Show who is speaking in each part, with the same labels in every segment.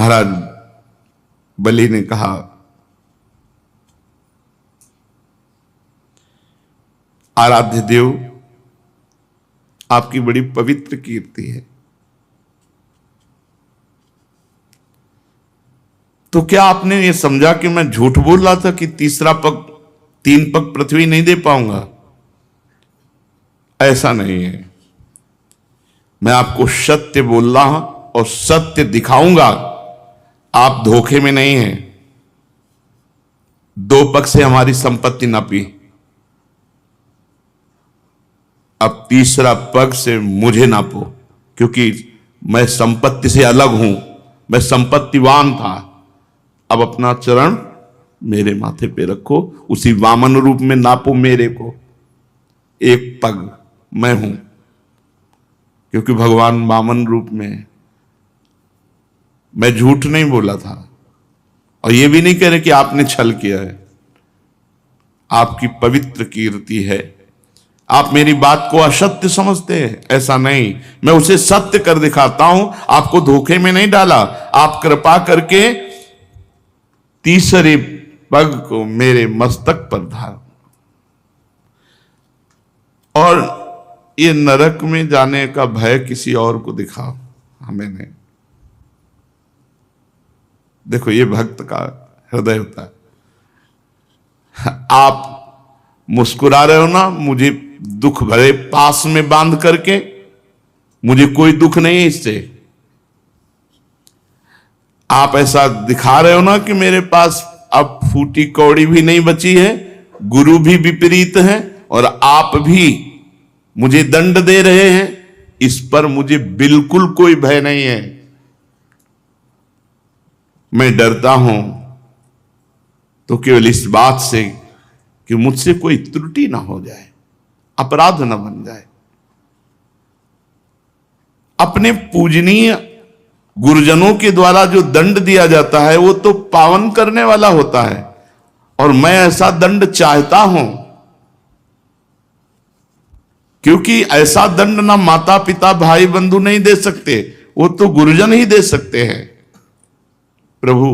Speaker 1: महाराज बलि ने कहा, आराध्य देव, आपकी बड़ी पवित्र कीर्ति है, तो क्या आपने ये समझा कि मैं झूठ बोल रहा था कि तीसरा पग 3 पग पृथ्वी नहीं दे पाऊंगा? ऐसा नहीं है, मैं आपको सत्य बोल रहा हूं और सत्य दिखाऊंगा। आप धोखे में नहीं हैं। 2 पग से हमारी संपत्ति नापी, अब तीसरा पग से मुझे नापो, क्योंकि मैं संपत्ति से अलग हूं, मैं संपत्तिवान था। अब अपना चरण मेरे माथे पे रखो, उसी वामन रूप में नापो मेरे को। 1 पग मैं हूं, क्योंकि भगवान वामन रूप में। मैं झूठ नहीं बोला था, और यह भी नहीं कह रहे कि आपने छल किया है। आपकी पवित्र कीर्ति है। आप मेरी बात को असत्य समझते हैं, ऐसा नहीं, मैं उसे सत्य कर दिखाता हूं। आपको धोखे में नहीं डाला। आप कृपा करके तीसरे पग को मेरे मस्तक पर धार, और ये नरक में जाने का भय किसी और को दिखाओ, हमें नहीं। देखो, ये भक्त का हृदय होता है। आप मुस्कुरा रहे हो ना, मुझे दुख भरे पास में बांध करके, मुझे कोई दुख नहीं है इससे। आप ऐसा दिखा रहे हो ना कि मेरे पास अब फूटी कौड़ी भी नहीं बची है, गुरु भी विपरीत है, और आप भी मुझे दंड दे रहे हैं। इस पर मुझे बिल्कुल कोई भय नहीं है। मैं डरता हूं तो केवल इस बात से कि मुझसे कोई त्रुटि ना हो जाए, अपराध ना बन जाए। अपने पूजनीय गुरुजनों के द्वारा जो दंड दिया जाता है वो तो पावन करने वाला होता है, और मैं ऐसा दंड चाहता हूं, क्योंकि ऐसा दंड ना माता पिता भाई बंधु नहीं दे सकते, वो तो गुरुजन ही दे सकते हैं। प्रभु,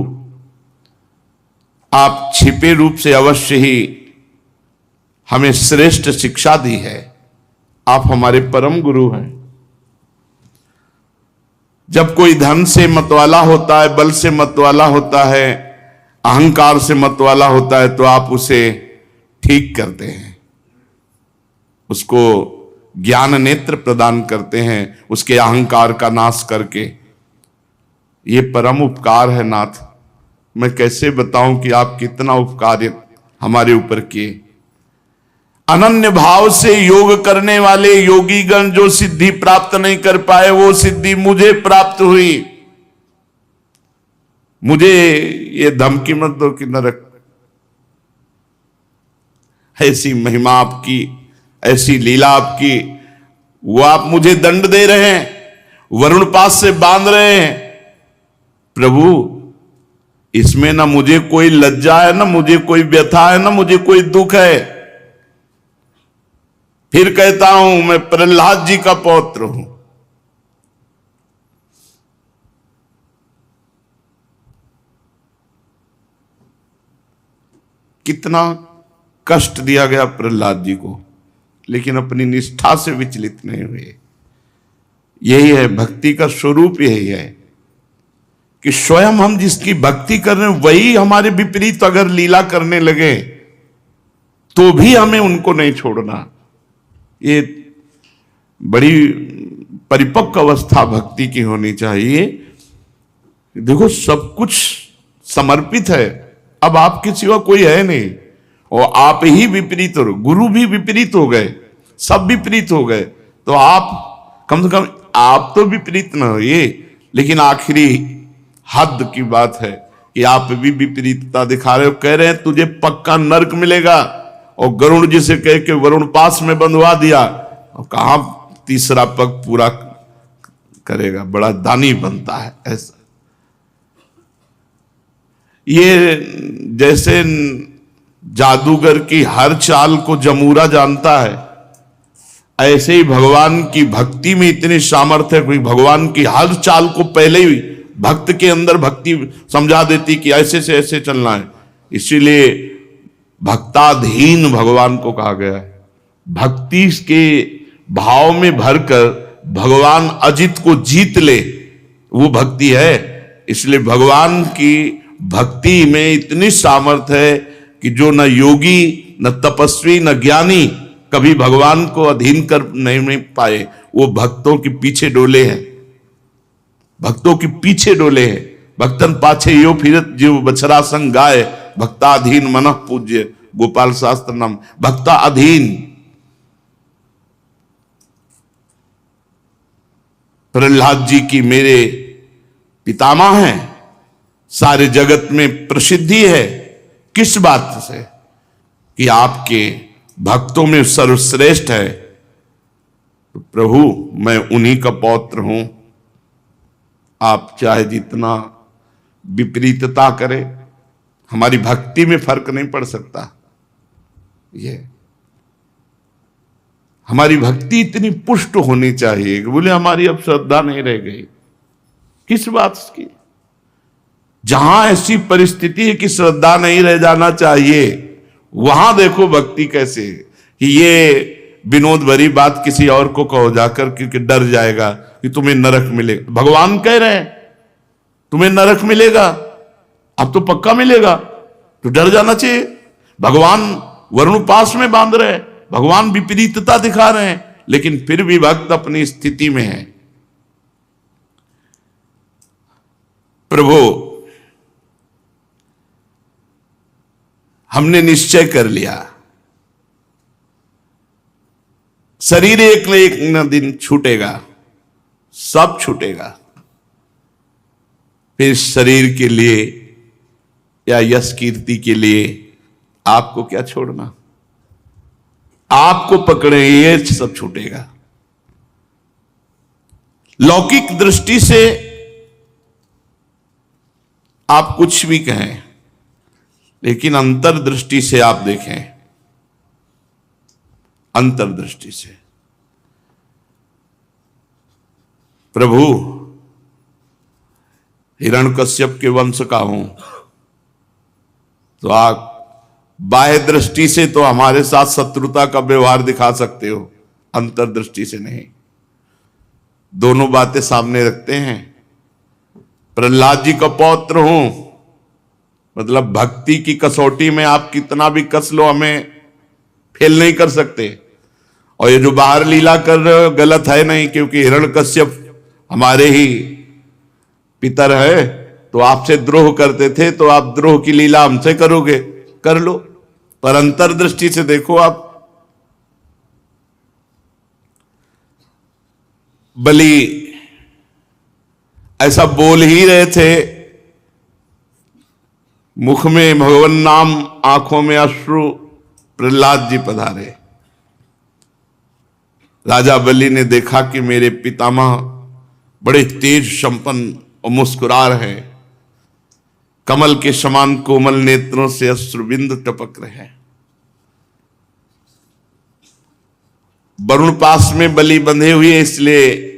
Speaker 1: आप छिपे रूप से अवश्य ही हमें श्रेष्ठ शिक्षा दी है। आप हमारे परम गुरु हैं। जब कोई धन से मतवाला होता है, बल से मतवाला होता है, अहंकार से मतवाला होता है, तो आप उसे ठीक करते हैं, उसको ज्ञान नेत्र प्रदान करते हैं, उसके अहंकार का नाश करके। ये परम उपकार है नाथ। मैं कैसे बताऊं कि आप कितना उपकार हमारे ऊपर किए। अनन्य भाव से योग करने वाले योगी गण जो सिद्धि प्राप्त नहीं कर पाए, वो सिद्धि मुझे प्राप्त हुई। मुझे ये धमकी मत दो कि नरक। ऐसी महिमा आपकी, ऐसी लीला आपकी, वो आप मुझे दंड दे रहे हैं, वरुण पास से बांध रहे हैं। प्रभु, इसमें ना मुझे कोई लज्जा है, ना मुझे कोई व्यथा है, ना मुझे कोई दुख है। फिर कहता हूं, मैं प्रहलाद जी का पौत्र हूं। कितना कष्ट दिया गया प्रहलाद जी को, लेकिन अपनी निष्ठा से विचलित नहीं हुए। यही है भक्ति का स्वरूप, यही है कि स्वयं हम जिसकी भक्ति कर रहे हैं वही हमारे विपरीत अगर लीला करने लगे तो भी हमें उनको नहीं छोड़ना। ये बड़ी परिपक्व अवस्था भक्ति की होनी चाहिए। देखो, सब कुछ समर्पित है, अब आपके सिवा कोई है नहीं, और आप ही विपरीत हो, गुरु भी विपरीत हो गए, सब विपरीत हो गए, तो आप कम से कम आप तो विपरीत ना होइए। लेकिन आखिरी हद की बात है कि आप भी विपरीतता दिखा रहे हो। कह रहे हैं तुझे पक्का नरक मिलेगा, और गरुड़ जी से कह के वरुण पास में बंधवा दिया, और कहां तीसरा पग पूरा करेगा। बड़ा दानी बनता है ऐसा। ये जैसे जादूगर की हर चाल को जमूरा जानता है, ऐसे ही भगवान की भक्ति में इतनी सामर्थ्य है कि भगवान की हर चाल को पहले ही भक्त के अंदर भक्ति समझा देती कि ऐसे से ऐसे चलना है। इसीलिए भक्ताधीन भगवान को कहा गया है। भक्ति के भाव में भरकर भगवान अजित को जीत ले, वो भक्ति है। इसलिए भगवान की भक्ति में इतनी सामर्थ्य है कि जो न योगी, न तपस्वी, न ज्ञानी कभी भगवान को अधीन कर नहीं पाए, वो भक्तों के पीछे डोले हैं, भक्तों के पीछे डोले हैं। भक्तन पाछे यो फिरत जीव बछरा संग गाय, भक्ताधीन मनः पूज्य गोपाल शास्त्र नाम। भक्ता अधीन। प्रहलाद जी की मेरे पितामह हैं, सारे जगत में प्रसिद्धि है। किस बात से? कि आपके भक्तों में सर्वश्रेष्ठ है। तो प्रभु मैं उन्हीं का पौत्र हूं। आप चाहे जितना विपरीतता करें, हमारी भक्ति में फर्क नहीं पड़ सकता। ये हमारी भक्ति इतनी पुष्ट होनी चाहिए कि बोले हमारी अब श्रद्धा नहीं रह गई। किस बात की? जहां ऐसी परिस्थिति है कि श्रद्धा नहीं रह जाना चाहिए, वहां देखो भक्ति कैसे। कि ये विनोद भरी बात किसी और को कहो जाकर, क्योंकि डर जाएगा कि तुम्हें नरक मिलेगा। भगवान कह रहे हैं तुम्हें नरक मिलेगा, अब तो पक्का मिलेगा, तो डर जाना चाहिए। भगवान वरुण पास में बांध रहे हैं, भगवान विपरीतता दिखा रहे हैं, लेकिन फिर भी भक्त अपनी स्थिति में है। प्रभु हमने निश्चय कर लिया, शरीर एक न एक न दिन छूटेगा, सब छूटेगा। फिर शरीर के लिए या यश कीर्ति के लिए आपको क्या छोड़ना? आपको पकड़े ये सब छूटेगा। लौकिक दृष्टि से आप कुछ भी कहें, लेकिन अंतर्दृष्टि से आप देखें, अंतर्दृष्टि से प्रभु हिरण्यकश्यप के वंश का हूं, तो आप बाह्य दृष्टि से तो हमारे साथ शत्रुता का व्यवहार दिखा सकते हो, अंतर्दृष्टि से नहीं। दोनों बातें सामने रखते हैं। प्रहलाद जी का पौत्र हूं, मतलब भक्ति की कसौटी में आप कितना भी कस लो, हमें फेल नहीं कर सकते। और ये जो बाहर लीला कर रहे हो गलत है नहीं, क्योंकि हिरण्यकश्यप हमारे ही पितर है, तो आपसे द्रोह करते थे, तो आप द्रोह की लीला हमसे करोगे, कर लो। पर अंतर्दृष्टि से देखो आप, बलि ऐसा बोल ही रहे थे, मुख में भगवान नाम, आंखों में अश्रु, प्रहलाद जी पधारे। राजा बलि ने देखा कि मेरे पितामह बड़े तेज संपन्न और मुस्कुरा रहे हैं, कमल के समान कोमल नेत्रों से अश्रुबिंद टपक रहे हैं। वरुण पास में बलि बंधे हुए, इसलिए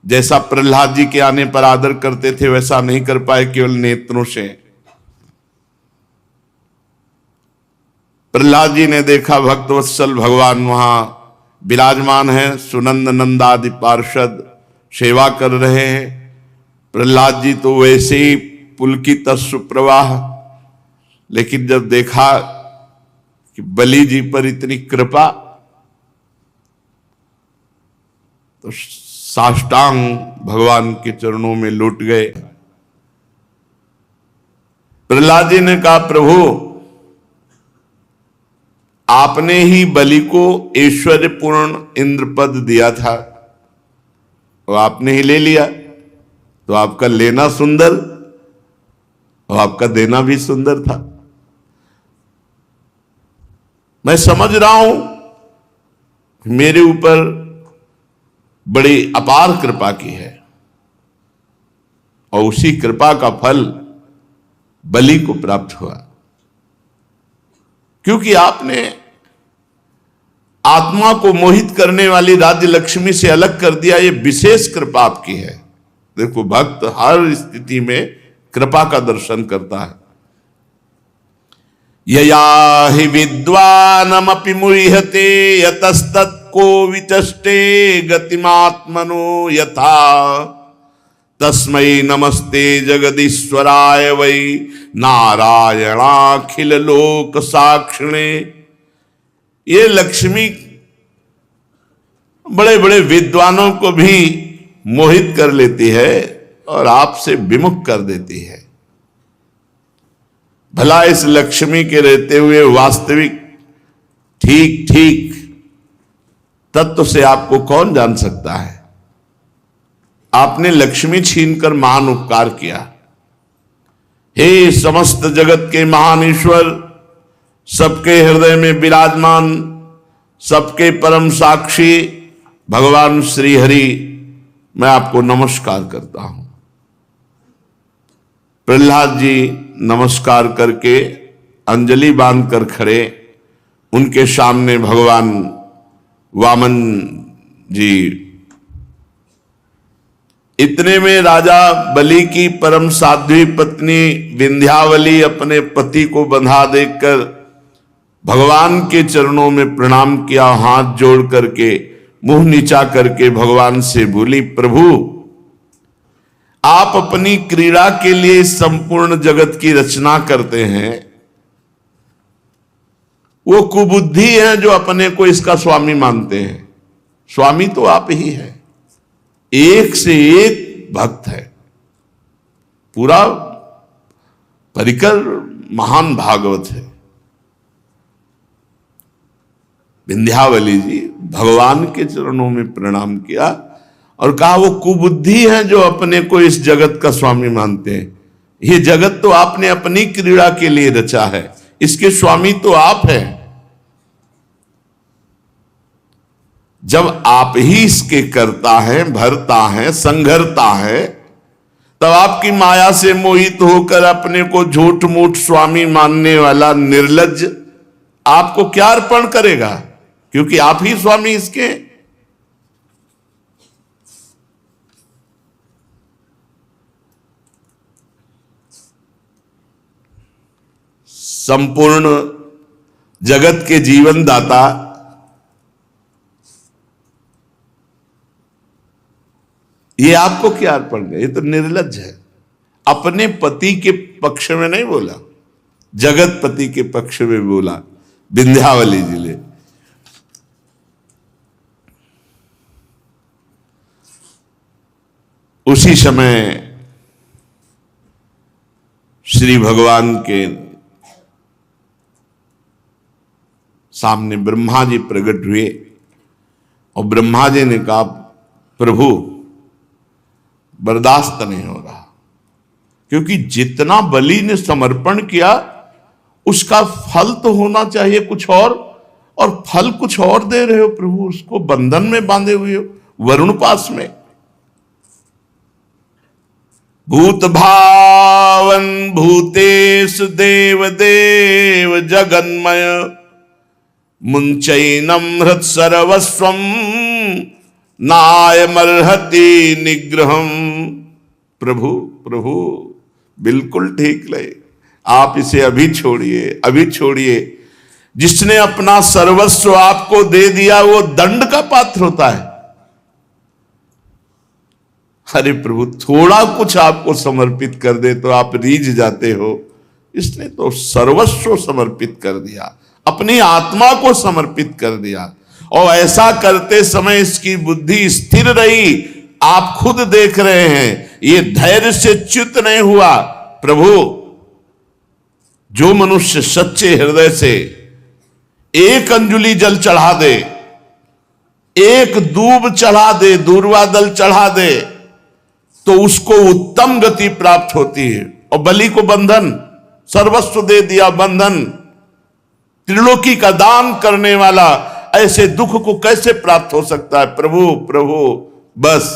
Speaker 1: जैसा प्रहलाद जी के आने पर आदर करते थे वैसा नहीं कर पाए, केवल नेत्रों से। प्रहलाद जी ने देखा भक्तवत्सल भगवान वहां विराजमान है, सुनंद नंदादि पार्षद सेवा कर रहे हैं। प्रहलाद जी तो वैसे ही पुलकित सुप्रवाह, लेकिन जब देखा कि बलि जी पर इतनी कृपा, तो साष्टांग भगवान के चरणों में लौट गए। प्रहलाद जी ने कहा, प्रभु आपने ही बलि को ऐश्वर्यपूर्ण इंद्र पद दिया था, और आपने ही ले लिया, तो आपका लेना सुंदर और आपका देना भी सुंदर था। मैं समझ रहा हूं मेरे ऊपर बड़ी अपार कृपा की है, और उसी कृपा का फल बलि को प्राप्त हुआ, क्योंकि आपने आत्मा को मोहित करने वाली राज्य लक्ष्मी से अलग कर दिया। ये विशेष कृपा आपकी है, देखो, भक्त हर स्थिति में कृपा का दर्शन करता है। यया हि विद्वानमपि मुह्यते यतस्तत्को विचष्टे गतिमात्मनो यथा तस्मै नमस्ते जगदीश्वराय वै नारायणाखिल लोक साक्षिणे। ये लक्ष्मी बड़े बड़े विद्वानों को भी मोहित कर लेती है और आपसे विमुख कर देती है। भला इस लक्ष्मी के रहते हुए वास्तविक ठीक ठीक तत्व से आपको कौन जान सकता है? आपने लक्ष्मी छीनकर महान उपकार किया। हे समस्त जगत के महान ईश्वर, सबके हृदय में विराजमान, सबके परम साक्षी भगवान श्री हरि, मैं आपको नमस्कार करता हूं। प्रहलाद जी नमस्कार करके अंजलि बांधकर खड़े, उनके सामने भगवान वामन जी। इतने में राजा बलि की परम साध्वी पत्नी विंध्यावली अपने पति को बंधा देखकर भगवान के चरणों में प्रणाम किया। हाथ जोड़ करके मुंह नीचा करके भगवान से बोली, प्रभु आप अपनी क्रीड़ा के लिए संपूर्ण जगत की रचना करते हैं। वो कुबुद्धि है जो अपने को इसका स्वामी मानते हैं। स्वामी तो आप ही है, एक से एक भक्त है, पूरा परिकर महान भागवत है। विंध्यावली जी भगवान के चरणों में प्रणाम किया और कहा, वो कुबुद्धि है जो अपने को इस जगत का स्वामी मानते हैं। ये जगत तो आपने अपनी क्रीड़ा के लिए रचा है, इसके स्वामी तो आप हैं। जब आप ही इसके करता है, भरता है, संघरता है, तब आपकी माया से मोहित होकर अपने को झूठ मूठ स्वामी मानने वाला निर्लज्ज आपको क्या अर्पण करेगा? क्योंकि आप ही स्वामी इसके। संपूर्ण जगत के जीवन दाता ये आपको क्या अर्पण है? ये तो निर्लज्ज है। अपने पति के पक्ष में नहीं बोला, जगत पति के पक्ष में बोला विंध्यावली जी ने। उसी समय श्री भगवान के सामने ब्रह्मा जी प्रकट हुए और ब्रह्मा जी ने कहा, प्रभु बर्दाश्त नहीं हो रहा, क्योंकि जितना बलि ने समर्पण किया उसका फल तो होना चाहिए कुछ और फल कुछ और दे रहे हो प्रभु। उसको बंधन में बांधे हुए हो, वरुण पास में। भूत भावन भूतेश देव देव जगन्मय मुंचैनम हृत सर्वस्वम नायमर्हति निग्रहम। प्रभु प्रभु बिल्कुल ठीक लगे, आप इसे अभी छोड़िए, अभी छोड़िए। जिसने अपना सर्वस्व आपको दे दिया वो दंड का पात्र होता है। अरे प्रभु थोड़ा कुछ आपको समर्पित कर दे तो आप रीझ जाते हो। इसने तो सर्वस्व समर्पित कर दिया, अपनी आत्मा को समर्पित कर दिया, और ऐसा करते समय इसकी बुद्धि स्थिर रही। आप खुद देख रहे हैं, ये धैर्य से च्युत नहीं हुआ। प्रभु जो मनुष्य सच्चे हृदय से एक अंजुलि जल चढ़ा दे, एक दूब चढ़ा दे, दूर्वा दल चढ़ा दे, तो उसको उत्तम गति प्राप्त होती है। और बलि को बंधन, सर्वस्व दे दिया, बंधन, त्रिलोकी का दान करने वाला, ऐसे दुख को कैसे प्राप्त हो सकता है? प्रभु प्रभु बस।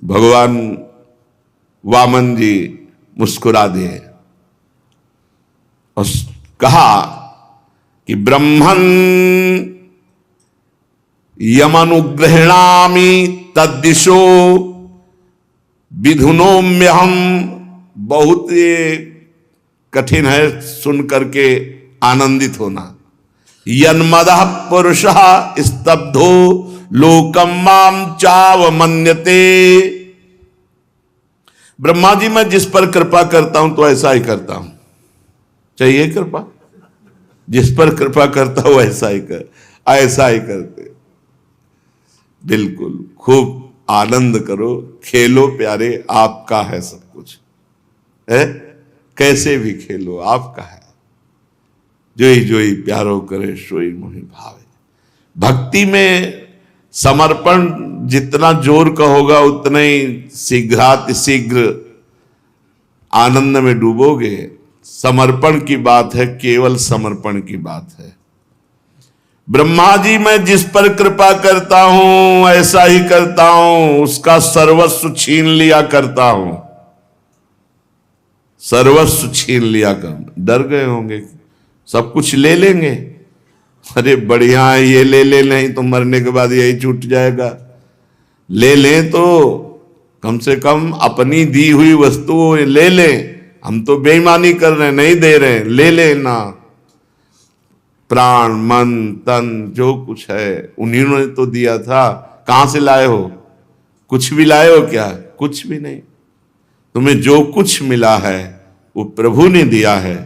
Speaker 1: भगवान वामन जी मुस्कुरा दिए और कहा कि ब्रह्मन् यमनुग्रहणामि तद्दिशो विधुनों में हम, बहुत ये कठिन है सुन करके आनंदित होना। यन्मदः पुरुषः स्तब्धो लोकम माम चाव मन्यते। ब्रह्मा जी, मैं जिस पर कृपा करता हूं तो ऐसा ही करता हूं। चाहिए कृपा, जिस पर कृपा करता हूं ऐसा ही करते। बिल्कुल, खूब आनंद करो, खेलो प्यारे, आपका है सब कुछ है, कैसे भी खेलो, आपका है। जोई जोई प्यारो करे सोई मोहि भावे। भक्ति में समर्पण जितना जोर का होगा उतना ही शीघ्र आनंद में डूबोगे। समर्पण की बात है, केवल समर्पण की बात है। ब्रह्मा जी, मैं जिस पर कृपा करता हूं ऐसा ही करता हूं, उसका सर्वस्व छीन लिया करता हूं, सर्वस्व छीन लिया कर। डर गए होंगे, सब कुछ ले लेंगे, अरे बढ़िया है, ये ले ले, नहीं तो मरने के बाद यही छूट जाएगा। ले लें तो कम से कम अपनी दी हुई वस्तु ले लें। हम तो बेईमानी कर रहे हैं, नहीं दे रहे हैं, ले लेना। प्राण मन तन जो कुछ है उन्हीं ने तो दिया था, कहां से लाए हो? कुछ भी लाए हो क्या? कुछ भी नहीं। तुम्हें जो कुछ मिला है वो प्रभु ने दिया है,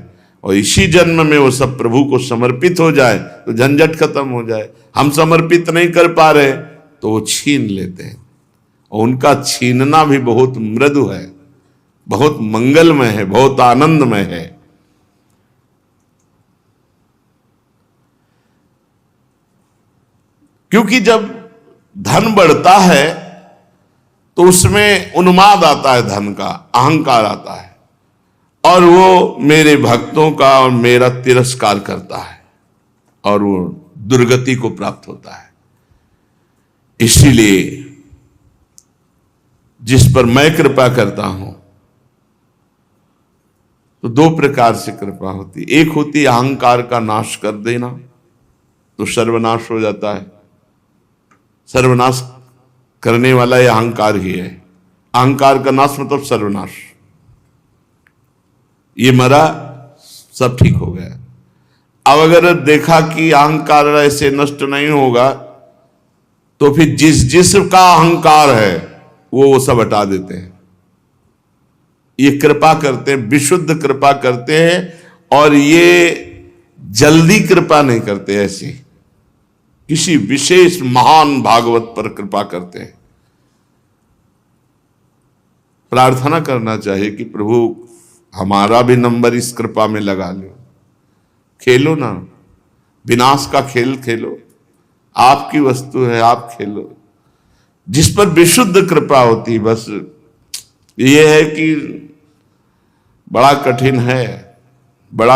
Speaker 1: और इसी जन्म में वो सब प्रभु को समर्पित हो जाए तो झंझट खत्म हो जाए। हम समर्पित नहीं कर पा रहे तो वो छीन लेते हैं, और उनका छीनना भी बहुत मृदु है, बहुत मंगलमय है, बहुत आनंदमय है। क्योंकि जब धन बढ़ता है तो उसमें उन्माद आता है, धन का अहंकार आता है, और वो मेरे भक्तों का और मेरा तिरस्कार करता है, और वो दुर्गति को प्राप्त होता है। इसीलिए जिस पर मैं कृपा करता हूं, तो दो प्रकार से कृपा होती। एक होती अहंकार का नाश कर देना, तो सर्वनाश हो जाता है। सर्वनाश करने वाला यह अहंकार ही है। अहंकार का नाश मतलब सर्वनाश। ये मरा, सब ठीक हो गया। अब अगर देखा कि अहंकार ऐसे नष्ट नहीं होगा, तो फिर जिसका अहंकार है वो सब हटा देते हैं। ये कृपा करते हैं, विशुद्ध कृपा करते हैं, और ये जल्दी कृपा नहीं करते, ऐसी किसी विशेष महान भागवत पर कृपा करते हैं। प्रार्थना करना चाहिए कि प्रभु हमारा भी नंबर इस कृपा में लगा लो। खेलो ना, विनाश का खेल खेलो, आपकी वस्तु है, आप खेलो। जिस पर विशुद्ध कृपा होती, बस ये है कि बड़ा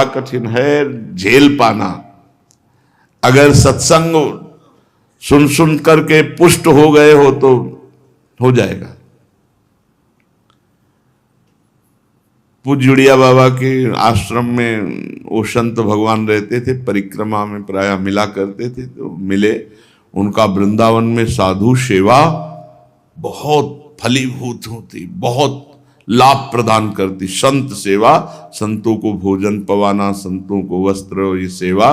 Speaker 1: कठिन है झेल पाना। अगर सत्संग सुन करके पुष्ट हो गए हो तो हो जाएगा। पूज्य उड़िया बाबा के आश्रम में वो संत भगवान रहते थे, परिक्रमा में प्रायः मिला करते थे। तो मिले, उनका वृंदावन में साधु सेवा बहुत फलीभूत होती, बहुत लाभ प्रदान करती। संत सेवा, संतों को भोजन पवाना, संतों को वस्त्र, ये सेवा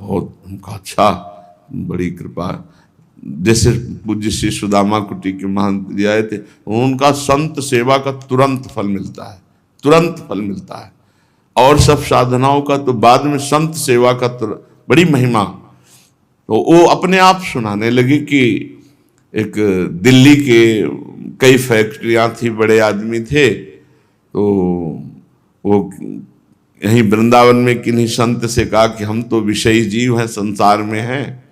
Speaker 1: बहुत उनका अच्छा, बड़ी कृपा। जैसे पूज्य श्री सुदामा कुटी के महंत जी आए थे, उनका संत सेवा का तुरंत फल मिलता है, तुरंत फल मिलता है। और सब साधनाओं का तो बाद में, संत सेवा का तो बड़ी महिमा। तो वो अपने आप सुनाने लगे कि एक दिल्ली के कई फैक्ट्रियां थी, बड़े आदमी थे, तो वो यहीं वृंदावन में किन्हीं संत से कहा कि हम तो विषयी जीव हैं, संसार में हैं,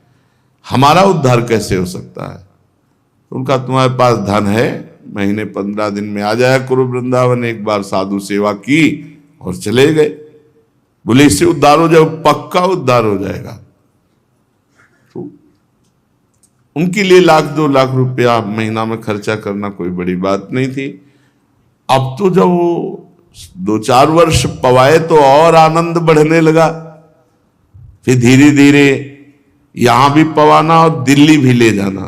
Speaker 1: हमारा उद्धार कैसे हो सकता है? तो उनका, तुम्हारे पास धन है, महीने 15 दिन में आ जाया करो वृंदावन, एक बार साधु सेवा की और चले गए। बोले इससे उद्धार हो जाए? पक्का उद्धार हो जाएगा। तो उनके लिए 1-2 लाख रुपया महीना में खर्चा करना कोई बड़ी बात नहीं थी। अब तो जब वो 2-4 वर्ष पवाए तो और आनंद बढ़ने लगा। फिर धीरे धीरे यहां भी पवाना और दिल्ली भी ले जाना,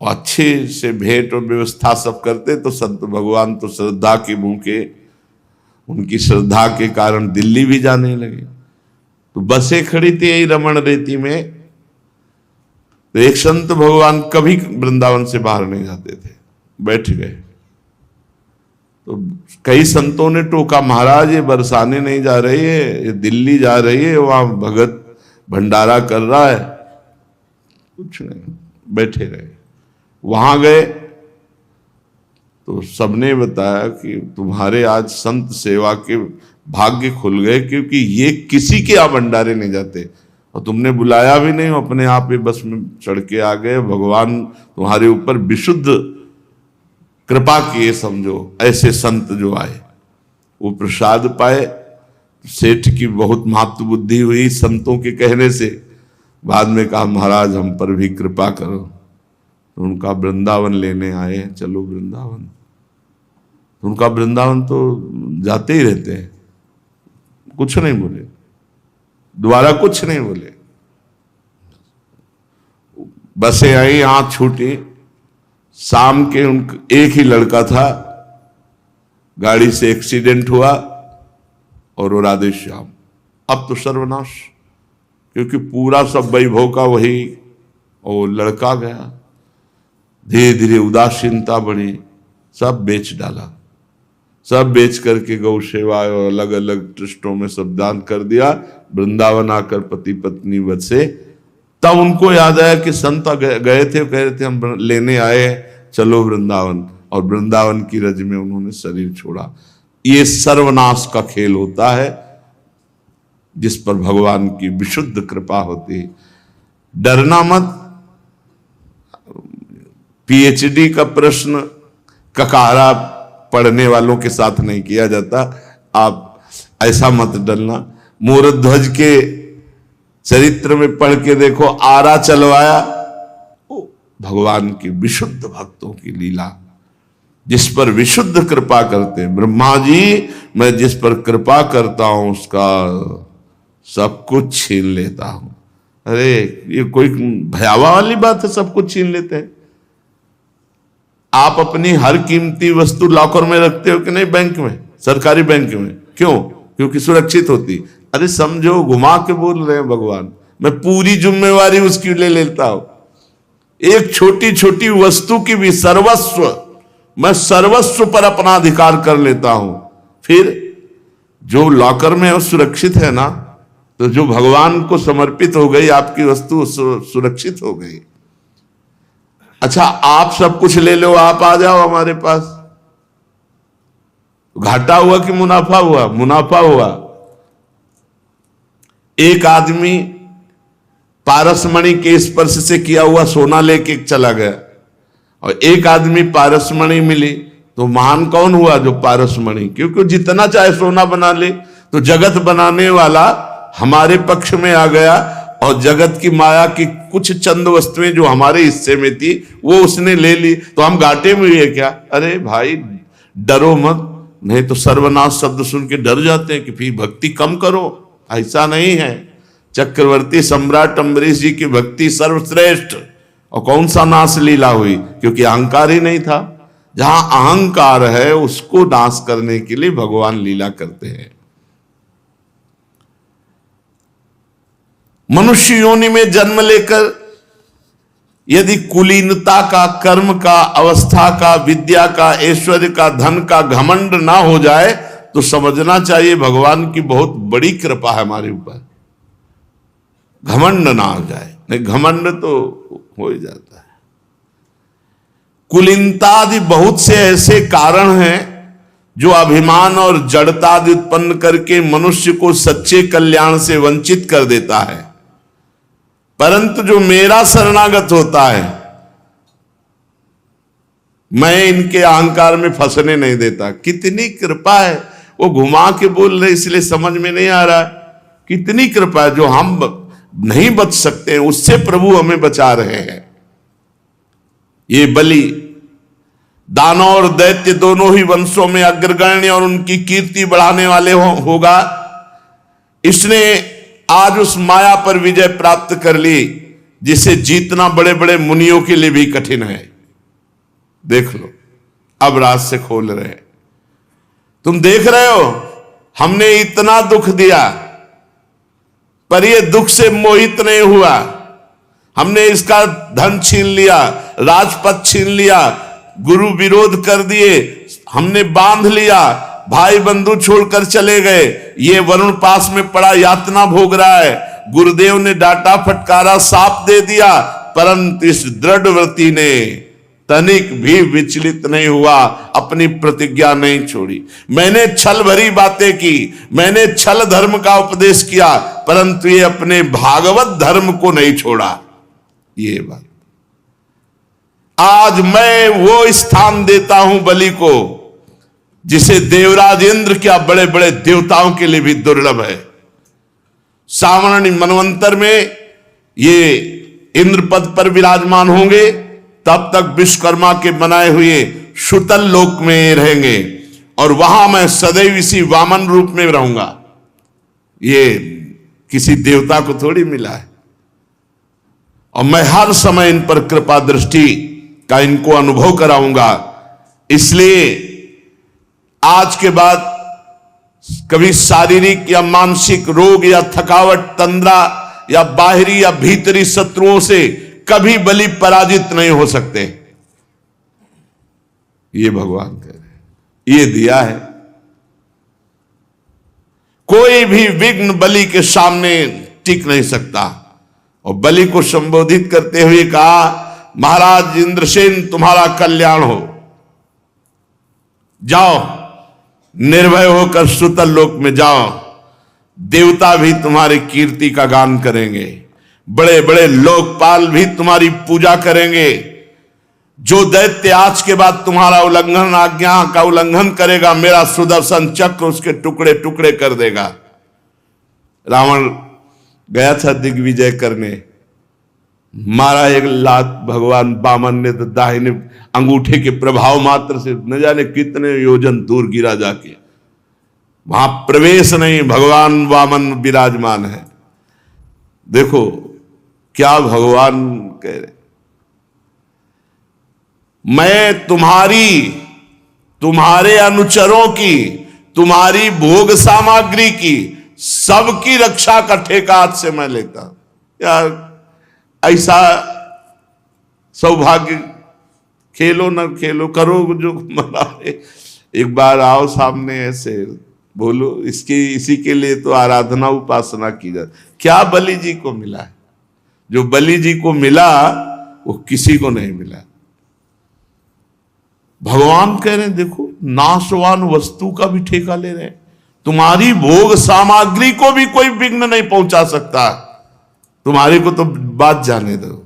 Speaker 1: और अच्छे से भेंट और व्यवस्था सब करते, तो संत भगवान तो श्रद्धा के भूखे, उनकी श्रद्धा के कारण दिल्ली भी जाने लगे। तो बसें खड़ी थी यही रमण रेती में, तो एक संत भगवान कभी वृंदावन से बाहर नहीं जाते थे, बैठ गए। तो कई संतों ने टोका, महाराज ये बरसाने नहीं जा रही है, ये दिल्ली जा रही है, वहां भगत भंडारा कर रहा है। कुछ नहीं, बैठे रहे। वहां गए तो सबने बताया कि तुम्हारे आज संत सेवा के भाग्य खुल गए, क्योंकि ये किसी के यहाँ भंडारे नहीं जाते, और तुमने बुलाया भी नहीं, अपने आप ही बस में चढ़ के आ गए। भगवान तुम्हारे ऊपर विशुद्ध कृपा किए, समझो। ऐसे संत जो आए वो प्रसाद पाए। सेठ की बहुत महत्व बुद्धि हुई संतों के कहने से। बाद में कहा, महाराज हम पर भी कृपा करो। तो उनका वृंदावन लेने आए, चलो वृंदावन। तो उनका वृंदावन तो जाते ही रहते हैं, कुछ नहीं बोले, दोबारा कुछ नहीं बोले। बसें आई, हाथ छूटी। शाम के एक ही लड़का था, गाड़ी से एक्सीडेंट हुआ और वो राधे श्याम। अब तो सर्वनाश, क्योंकि पूरा सब वैभव का वही, और लड़का गया। धीरे धीरे उदासीनता बढ़ी, सब बेच डाला, सब बेच करके गौ सेवा और अलग अलग ट्रस्टों में सब दान कर दिया। वृंदावन आकर पति पत्नी बसे। तब उनको याद आया कि संत गए थे, कह रहे थे हम लेने आए, चलो वृंदावन। और वृंदावन की रज में उन्होंने शरीर छोड़ा। ये सर्वनाश का खेल होता है, जिस पर भगवान की विशुद्ध कृपा होती है। डरना मत। पीएचडी का प्रश्न ककारा पढ़ने वालों के साथ नहीं किया जाता, आप ऐसा मत डरना। मूरध्वज के चरित्र में पढ़ के देखो, आरा चलवाया, भगवान की विशुद्ध भक्तों की लीला, जिस पर विशुद्ध कृपा करते हैं। ब्रह्मा जी, मैं जिस पर कृपा करता हूं उसका सब कुछ छीन लेता हूं। अरे ये कोई भयावह वाली बात है, सब कुछ छीन लेते हैं। आप अपनी हर कीमती वस्तु लॉकर में रखते हो कि नहीं? बैंक में, सरकारी बैंक में। क्यों? क्योंकि सुरक्षित होती। अरे समझो, घुमा के बोल रहे हैं भगवान, मैं पूरी जिम्मेवारी उसकी ले लेता हूं। एक छोटी छोटी वस्तु की भी सर्वस्व, मैं सर्वस्व पर अपना अधिकार कर लेता हूं। फिर जो लॉकर में है वो सुरक्षित है ना, तो जो भगवान को समर्पित हो गई आपकी वस्तु सुरक्षित हो गई। अच्छा, आप सब कुछ ले लो, आप आ जाओ हमारे पास, घाटा हुआ कि मुनाफा हुआ? मुनाफा हुआ। एक आदमी पारसमणि के स्पर्श से किया हुआ सोना लेके चला गया, और एक आदमी पारसमणि मिली, तो महान कौन हुआ? जो पारसमणि, क्योंकि जितना चाहे सोना बना ले। तो जगत बनाने वाला हमारे पक्ष में आ गया, और जगत की माया की कुछ चंद वस्तुएं जो हमारे हिस्से में थी वो उसने ले ली, तो हम घाटे में हुए क्या? अरे भाई डरो मत, नहीं तो सर्वनाश शब्द सुन के डर जाते हैं कि फिर भक्ति कम करो। ऐसा नहीं है। चक्रवर्ती सम्राट अम्बरीश जी की भक्ति सर्वश्रेष्ठ, और कौन सा नाश लीला हुई? क्योंकि अहंकार ही नहीं था। जहां अहंकार है उसको नाश करने के लिए भगवान लीला करते हैं। मनुष्य योनि में जन्म लेकर यदि कुलीनता का, कर्म का, अवस्था का, विद्या का, ऐश्वर्य का, धन का घमंड ना हो जाए, तो समझना चाहिए भगवान की बहुत बड़ी कृपा है हमारे ऊपर। घमंड ना हो जाए, नहीं घमंड तो हो ही जाता है। कुलीनता आदि बहुत से ऐसे कारण हैं जो अभिमान और जड़ता आदि उत्पन्न करके मनुष्य को सच्चे कल्याण से वंचित कर देता है। परंतु जो मेरा शरणागत होता है, मैं इनके अहंकार में फंसने नहीं देता। कितनी कृपा है। वो घुमा के बोल रहे इसलिए समझ में नहीं आ रहा है। कितनी कृपा है, जो हम नहीं बच सकते हैं उससे प्रभु हमें बचा रहे हैं। ये बलि, दानव और दैत्य दोनों ही वंशों में अग्रगण्य और उनकी कीर्ति बढ़ाने वाले होगा। इसने आज उस माया पर विजय प्राप्त कर ली जिसे जीतना बड़े बड़े मुनियों के लिए भी कठिन है। देख लो, अब राज से खोल रहे हैं। तुम देख रहे हो, हमने इतना दुख दिया पर ये दुख से मोहित नहीं हुआ। हमने इसका धन छीन लिया, राजपद छीन लिया, गुरु विरोध कर दिए, हमने बांध लिया, भाई बंधु छोड़कर चले गए, ये वरुण पास में पड़ा यातना भोग रहा है। गुरुदेव ने डांटा फटकारा, साप दे दिया, परंतु इस दृढ़ व्रती ने तनिक भी विचलित नहीं हुआ, अपनी प्रतिज्ञा नहीं छोड़ी। मैंने छल भरी बातें की, मैंने छल धर्म का उपदेश किया, परंतु ये अपने भागवत धर्म को नहीं छोड़ा। ये बात आज मैं वो स्थान देता हूं बलि को, जिसे देवराज इंद्र क्या बड़े बड़े देवताओं के लिए भी दुर्लभ है। सावर्ण मनवंतर में ये इंद्र पद पर विराजमान होंगे, तब तक विश्वकर्मा के बनाए हुए शुतल लोक में रहेंगे और वहां मैं सदैव इसी वामन रूप में रहूंगा। ये किसी देवता को थोड़ी मिला है, और मैं हर समय इन पर कृपा दृष्टि का इनको अनुभव कराऊंगा। इसलिए आज के बाद कभी शारीरिक या मानसिक रोग या थकावट, तंद्रा या बाहरी या भीतरी शत्रुओं से कभी बलि पराजित नहीं हो सकते। ये भगवान कह रहे हैं, ये दिया है। कोई भी विघ्न बलि के सामने टिक नहीं सकता। और बलि को संबोधित करते हुए कहा, महाराज इंद्रसेन तुम्हारा कल्याण हो, जाओ निर्भय होकर सुतल लोक में जाओ, देवता भी तुम्हारी कीर्ति का गान करेंगे, बड़े बड़े लोकपाल भी तुम्हारी पूजा करेंगे। जो दैत्य आज के बाद तुम्हारा उल्लंघन, आज्ञा का उल्लंघन करेगा, मेरा सुदर्शन चक्र उसके टुकड़े टुकड़े कर देगा। रावण गया था दिग्विजय करने, मारा एक लात भगवान वामन ने, तो दाहिने अंगूठे के प्रभाव मात्र से न जाने कितने योजन दूर गिरा जाके, वहां प्रवेश नहीं, भगवान वामन विराजमान है। देखो क्या भगवान कह रहे, मैं तुम्हारे अनुचरों की, तुम्हारी भोग सामग्री की, सबकी रक्षा का ठेका आज से मैं लेता हूं। यार ऐसा सौभाग्य, खेलो ना खेलो, करो जो मनाए, एक बार आओ सामने ऐसे बोलो, इसी के लिए तो आराधना उपासना की जाती। क्या बलि जी को मिला है? जो बलि जी को मिला वो किसी को नहीं मिला। भगवान कह रहे हैं, देखो नाशवान वस्तु का भी ठेका ले रहे हैं, तुम्हारी भोग सामग्री को भी कोई विघ्न नहीं पहुंचा सकता। तुम्हारी को तो बात जाने दो,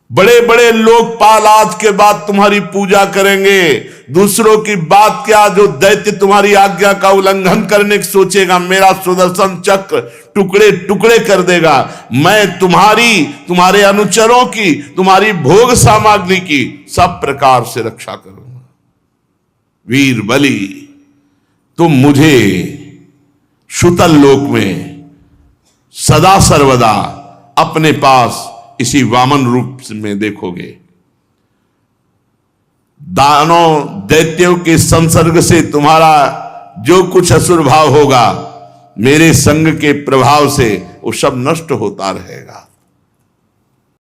Speaker 1: बड़े बड़े लोकपाल आज के बाद तुम्हारी पूजा करेंगे। दूसरों की बात क्या, जो दैत्य तुम्हारी आज्ञा का उल्लंघन करने की सोचेगा, मेरा सुदर्शन चक्र टुकड़े टुकड़े कर देगा। मैं तुम्हारे अनुचरों की, तुम्हारी भोग सामग्री की सब प्रकार से रक्षा करूंगा। वीर बलि, तुम मुझे शुतल लोक में सदा सर्वदा अपने पास इसी वामन रूप में देखोगे। दानों दैत्यों के संसर्ग से तुम्हारा जो कुछ असुर भाव होगा, मेरे संग के प्रभाव से वो सब नष्ट होता रहेगा।